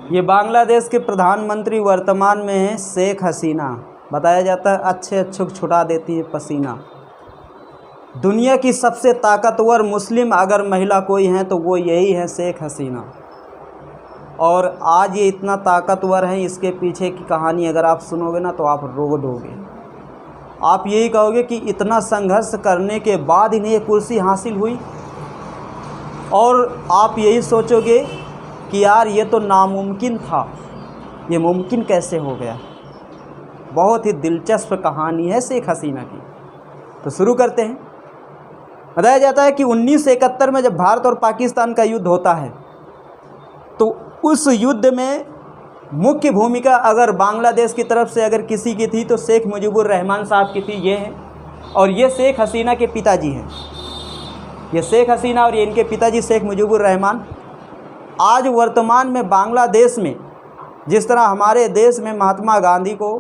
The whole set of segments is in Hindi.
ये बांग्लादेश के प्रधानमंत्री वर्तमान में हैं शेख हसीना। बताया जाता है अच्छे अच्छे को छुटा देती है पसीना। दुनिया की सबसे ताकतवर मुस्लिम अगर महिला कोई है तो वो यही है शेख हसीना। और आज ये इतना ताकतवर है, इसके पीछे की कहानी अगर आप सुनोगे ना तो आप रो दोगे। आप यही कहोगे कि इतना संघर्ष करने के बाद इन्हें ये कुर्सी हासिल हुई, और आप यही सोचोगे कि यार ये तो नामुमकिन था, ये मुमकिन कैसे हो गया। बहुत ही दिलचस्प कहानी है शेख हसीना की। तो शुरू करते हैं। बताया जाता है कि 1971 में जब भारत और पाकिस्तान का युद्ध होता है तो उस युद्ध में मुख्य भूमिका अगर बांग्लादेश की तरफ से अगर किसी की थी तो शेख मुजीबुर रहमान साहब की थी। ये हैं, और ये शेख हसीना के पिताजी हैं। ये शेख हसीना और ये इनके पिताजी शेख मुजीबुर रहमान। आज वर्तमान में बांग्लादेश में जिस तरह हमारे देश में महात्मा गांधी को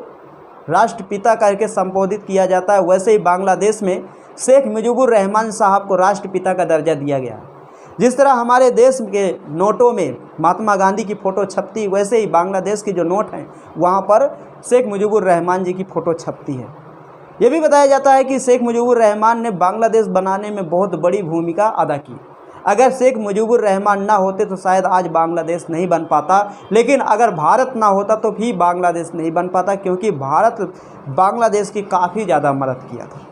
राष्ट्रपिता करके संबोधित किया जाता है, वैसे ही बांग्लादेश में शेख मुजीबुर रहमान साहब को राष्ट्रपिता का दर्जा दिया गया। जिस तरह हमारे देश के नोटों में महात्मा गांधी की फ़ोटो छपती, वैसे ही बांग्लादेश की जो नोट हैं वहाँ पर शेख मुजीबुर रहमान जी की फ़ोटो छपती है। ये भी बताया जाता है कि शेख मुजीबुर रहमान ने बांग्लादेश बनाने में बहुत बड़ी भूमिका अदा की। अगर शेख मुजीबुर रहमान ना होते तो शायद आज बांग्लादेश नहीं बन पाता, लेकिन अगर भारत ना होता तो भी बांग्लादेश नहीं बन पाता, क्योंकि भारत बांग्लादेश की काफ़ी ज़्यादा मदद किया था।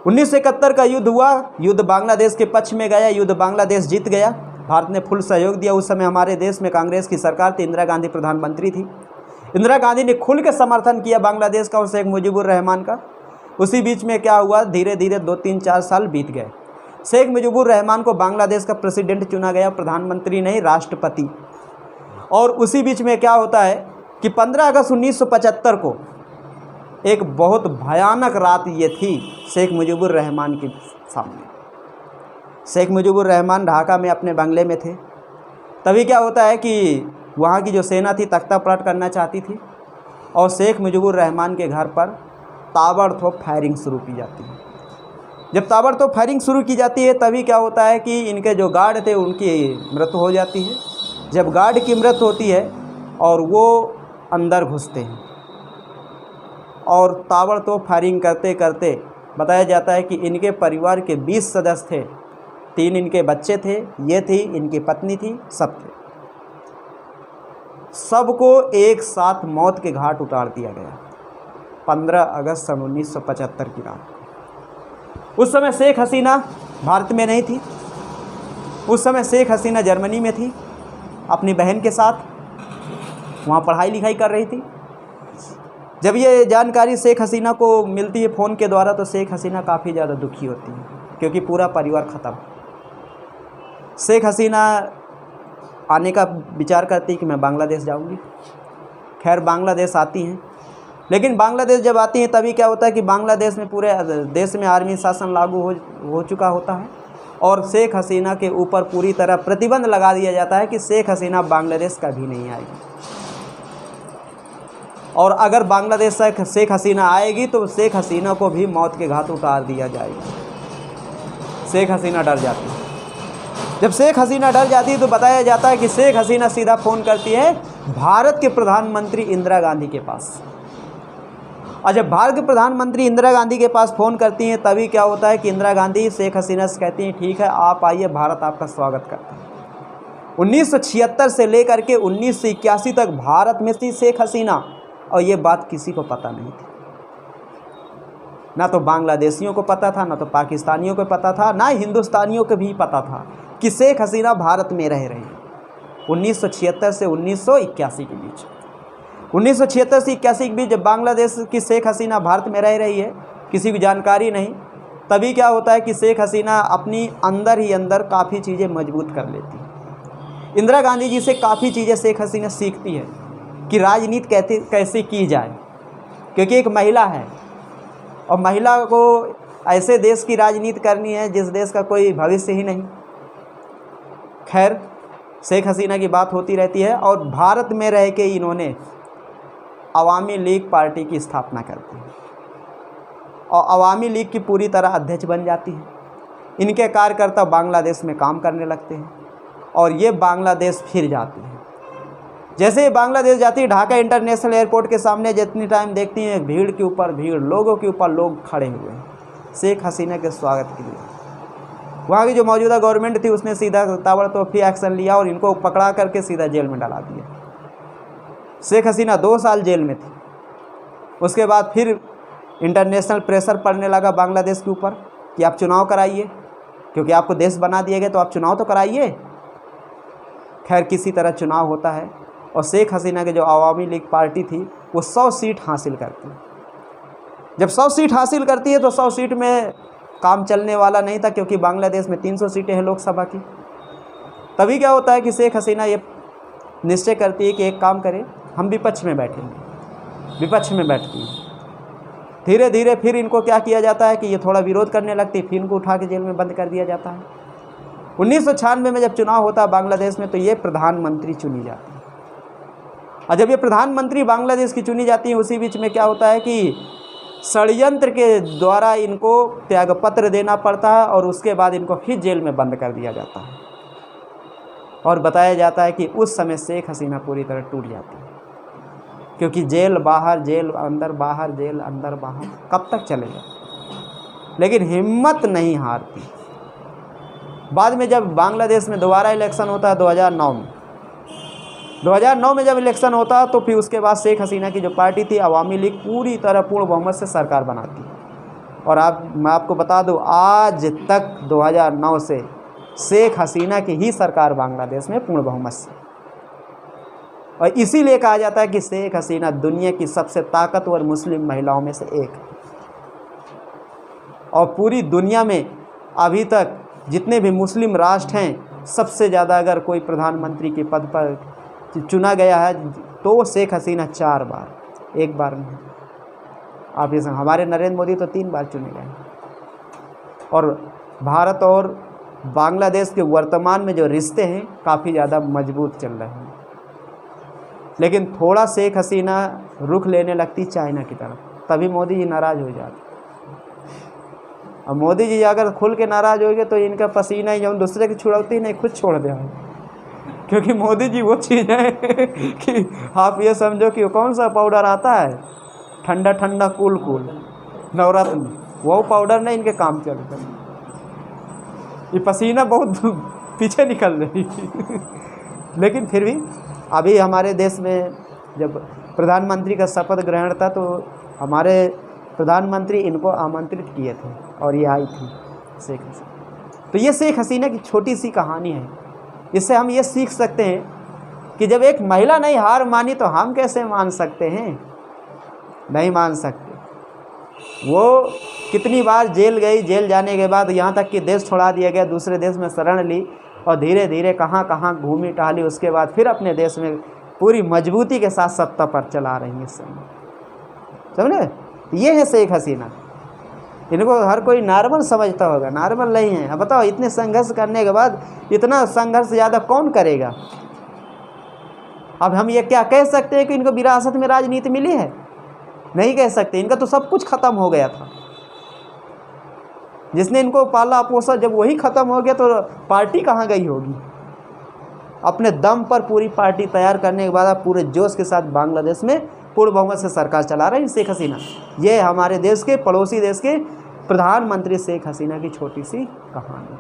1971 का युद्ध हुआ, युद्ध बांग्लादेश के पक्ष में गया, युद्ध बांग्लादेश जीत गया। भारत ने फुल सहयोग दिया। उस समय हमारे देश में कांग्रेस की सरकार थी, इंदिरा गांधी प्रधानमंत्री थी। इंदिरा गांधी ने खुल के समर्थन किया बांग्लादेश का और शेख मुजीबुर रहमान का। उसी बीच में क्या हुआ, धीरे धीरे 2-3-4 साल बीत गए। शेख मुजीबुर रहमान को बांग्लादेश का प्रेसिडेंट चुना गया, प्रधानमंत्री नहीं, राष्ट्रपति। और उसी बीच में क्या होता है कि 15 अगस्त 1975 को एक बहुत भयानक रात ये थी शेख मुजीबुर रहमान के सामने। शेख मुजीबुर रहमान ढाका में अपने बंगले में थे। तभी क्या होता है कि वहाँ की जो सेना थी तख्ता पलट करना चाहती थी, और शेख मुजीबुर रहमान के घर पर ताबड़तोड़ फायरिंग शुरू की जाती है। जब ताबड़तोड़ फायरिंग शुरू की जाती है तभी क्या होता है कि इनके जो गार्ड थे उनकी मृत्यु हो जाती है। जब गार्ड की मृत्यु होती है और वो अंदर घुसते हैं और ताबड़तोड़ फायरिंग करते करते बताया जाता है कि इनके परिवार के 20 सदस्य थे, 3 इनके बच्चे थे, ये थी इनकी पत्नी थी, सब थे। सबको एक साथ मौत के घाट उतार दिया गया 15 अगस्त सन 1975 की रात। उस समय शेख हसीना भारत में नहीं थी। उस समय शेख हसीना जर्मनी में थी अपनी बहन के साथ, वहाँ पढ़ाई लिखाई कर रही थी। जब ये जानकारी शेख हसीना को मिलती है फ़ोन के द्वारा तो शेख हसीना काफ़ी ज़्यादा दुखी होती है, क्योंकि पूरा परिवार ख़त्म। शेख हसीना आने का विचार करती है कि मैं बांग्लादेश जाऊंगी। खैर बांग्लादेश आती हैं, लेकिन बांग्लादेश जब आती हैं तभी क्या होता है कि बांग्लादेश में पूरे देश में आर्मी शासन लागू हो चुका होता है, और शेख हसीना के ऊपर पूरी तरह प्रतिबंध लगा दिया जाता है कि शेख हसीना बांग्लादेश कभी नहीं आएगी। और अगर बांग्लादेश से शेख हसीना आएगी तो शेख हसीना को भी मौत के घाट उतार दिया जाएगा। शेख हसीना डर जाती है। जब शेख हसीना डर जाती है तो बताया जाता है कि शेख हसीना सीधा फ़ोन करती है भारत के प्रधानमंत्री इंदिरा गांधी के पास। और जब भारत के प्रधानमंत्री इंदिरा गांधी के पास फ़ोन करती हैं तभी क्या होता है कि इंदिरा गांधी शेख हसीना से कहती हैं ठीक है आप आइए, भारत आपका स्वागत करता है। 1976 से लेकर के 1981 तक भारत में थी शेख हसीना, और ये बात किसी को पता नहीं थी। ना तो बांग्लादेशियों को पता था, ना तो पाकिस्तानियों को पता था, ना हिंदुस्तानियों को भी पता था कि शेख हसीना भारत में रह रही है। 1976 से 1981 के बीच, 1976 से 81 के बीच जब बांग्लादेश की शेख हसीना भारत में रह रही है, किसी की जानकारी नहीं, तभी क्या होता है कि शेख हसीना अपनी अंदर ही अंदर काफ़ी चीज़ें मजबूत कर लेती है। इंदिरा गांधी जी से काफ़ी चीज़ें शेख हसीना सीखती है कि राजनीति कैसे की जाए, क्योंकि एक महिला है और महिला को ऐसे देश की राजनीति करनी है जिस देश का कोई भविष्य ही नहीं। खैर शेख हसीना की बात होती रहती है, और भारत में रह के इन्होंने अवामी लीग पार्टी की स्थापना करती है और अवामी लीग की पूरी तरह अध्यक्ष बन जाती है। इनके कार्यकर्ता बांग्लादेश में काम करने लगते हैं और ये बांग्लादेश फिर जाती है। जैसे ही बांग्लादेश जाती है, ढाका इंटरनेशनल एयरपोर्ट के सामने जितनी टाइम देखती हैं भीड़ के ऊपर भीड़, लोगों के ऊपर लोग खड़े हुए हैं शेख हसीना के स्वागत के लिए। वहाँ की जो मौजूदा गवर्नमेंट थी उसने सीधा ताबड़तोड़ एक्शन लिया और इनको पकड़ा करके सीधा जेल में डाला दिया। शेख हसीना 2 साल जेल में थी। उसके बाद फिर इंटरनेशनल प्रेशर पड़ने लगा बांग्लादेश के ऊपर कि आप चुनाव कराइए, क्योंकि आपको देश बना दिए गए तो आप चुनाव तो कराइए। खैर किसी तरह चुनाव होता है और शेख हसीना के जो आवामी लीग पार्टी थी वो 100 सीट हासिल करती है। जब 100 सीट हासिल करती है तो 100 सीट में काम चलने वाला नहीं था, क्योंकि बांग्लादेश में 300 सीटें हैं लोकसभा की। तभी क्या होता है कि शेख हसीना ये निश्चय करती है कि एक काम करें, हम विपक्ष में बैठेंगे। विपक्ष में बैठती हैं। धीरे धीरे फिर इनको क्या किया जाता है कि ये थोड़ा विरोध करने लगती है, फिर इनको उठा के जेल में बंद कर दिया जाता है। 1996 में जब चुनाव होता है बांग्लादेश में तो ये प्रधानमंत्री चुनी जाती है। और जब ये प्रधानमंत्री बांग्लादेश की चुनी जाती है, उसी बीच में क्या होता है कि षड्यंत्र के द्वारा इनको त्यागपत्र देना पड़ता है और उसके बाद इनको फिर जेल में बंद कर दिया जाता है। और बताया जाता है कि उस समय शेख हसीना पूरी तरह टूट जाती है, क्योंकि जेल बाहर, जेल अंदर, बाहर, जेल अंदर, बाहर, कब तक चलेगा। लेकिन हिम्मत नहीं हारती। बाद में जब बांग्लादेश में दोबारा इलेक्शन होता है 2009 में जब इलेक्शन होता तो फिर उसके बाद शेख हसीना की जो पार्टी थी अवामी लीग पूरी तरह पूर्ण बहुमत से सरकार बनाती। और मैं आपको बता दूं, आज तक 2009 से शेख हसीना की ही सरकार बांग्लादेश में पूर्ण बहुमत से। और इसीलिए कहा जाता है कि शेख हसीना दुनिया की सबसे ताकतवर मुस्लिम महिलाओं में से एक है। और पूरी दुनिया में अभी तक जितने भी मुस्लिम राष्ट्र हैं, सबसे ज़्यादा अगर कोई प्रधानमंत्री के पद पर चुना गया है तो शेख हसीना 4 बार, 1 बार नहीं। आप ये हमारे नरेंद्र मोदी तो 3 बार चुने गए। और भारत और बांग्लादेश के वर्तमान में जो रिश्ते हैं काफ़ी ज़्यादा मजबूत चल रहे हैं। लेकिन थोड़ा शेख हसीना रुख लेने लगती चाइना की तरफ, तभी मोदी जी नाराज़ हो जाते। और मोदी जी अगर खुल के नाराज़ हो गए तो इनका पसीना ही जब दूसरे की छुड़ौती नहीं, खुद छोड़ दे। क्योंकि मोदी जी वो चीज़ है कि आप ये समझो कि कौन सा पाउडर आता है, ठंडा ठंडा कूल कूल नवरत्न, वो पाउडर नहीं इनके काम चलता। ये पसीना बहुत पीछे निकल रही। लेकिन फिर भी अभी हमारे देश में जब प्रधानमंत्री का शपथ ग्रहण था तो हमारे प्रधानमंत्री इनको आमंत्रित किए थे और ये आई थी शेख हसीना। तो ये शेख हसीना की छोटी सी कहानी है। इससे हम ये सीख सकते हैं कि जब एक महिला नहीं हार मानी तो हम कैसे मान सकते हैं? नहीं मान सकते। वो कितनी बार जेल गई, जेल जाने के बाद यहाँ तक कि देश छोड़ा दिया गया, दूसरे देश में शरण ली और धीरे धीरे कहाँ कहाँ घूमी टहली, उसके बाद फिर अपने देश में पूरी मजबूती के साथ सत्ता पर चला रही है इस समय। समझे? ये है शेख हसीना। इनको हर कोई नॉर्मल समझता होगा, नॉर्मल नहीं है। अब बताओ, इतने संघर्ष करने के बाद इतना संघर्ष ज़्यादा कौन करेगा? अब हम ये क्या कह सकते हैं कि इनको विरासत में राजनीति मिली है? नहीं कह सकते। इनका तो सब कुछ खत्म हो गया था। जिसने इनको पाला पोसा, जब वही खत्म हो गया तो पार्टी कहाँ गई होगी? अपने दम पर पूरी पार्टी तैयार करने के बाद आप पूरे जोश के साथ बांग्लादेश में पूर्ण बहुमत से सरकार चला रहे हैं शेख हसीना। ये हमारे देश के पड़ोसी देश के प्रधानमंत्री शेख हसीना की छोटी सी कहानी।